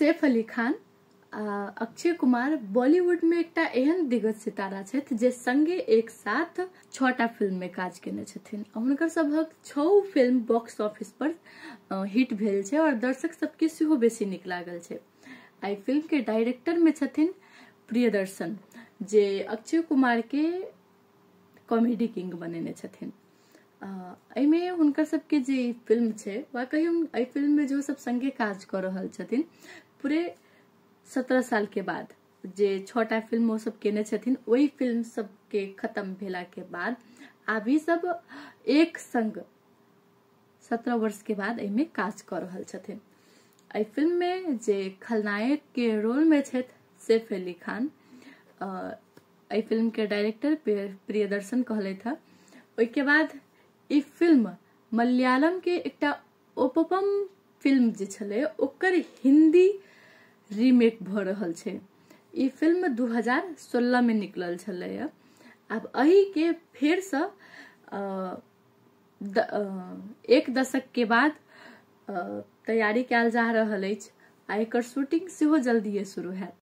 सैफ अली खान अक्षय कुमार बॉलीवुड में एकटा एहन दिग्गज सितारा छथि जे संगे एक साथ 6टा फिल्म में काज केने छथिन। हुनकर सबहक 6 फिल्म बॉक्स ऑफिस पर हिट भेल छै और दर्शक सबके सेहो बेसी नीक लागल छै। आई फिल्म के डायरेक्टर में छथिन प्रियदर्शन जे अक्षय कुमार के कॉमेडी किंग बनेने छथिन। एमे हुनकर सबके जे फिल्म छै वाकई एहि फिल्म में जो सब संगे काज कर रहल छथिन पूरे 17 साल के बाद जे 6टा फिल्म वो सब केने छथिन वही फिल्म सब के खत्म भेला के बाद अभी सब एक संग 17 वर्ष के बाद एमे काज कर रहल छथिन। एहि फिल्म में जे खलनायक के रोल में छथि सैफ अली खान। एहि फिल्म के डायरेक्टर प्रियदर्शन कहले था। ओइ के बाद ई फिल्म मलयालम के एकटा उपपम फिल्म जे छले ओकर हिंदी रीमेक भ रहल छै। ई फिल्म 2016 में निकलल छले। अब अही के फेर से एक दशक के बाद तैयारी कैल जा रहल अछि आ एकर शूटिंग सेहो जल्दीए शुरू हैत।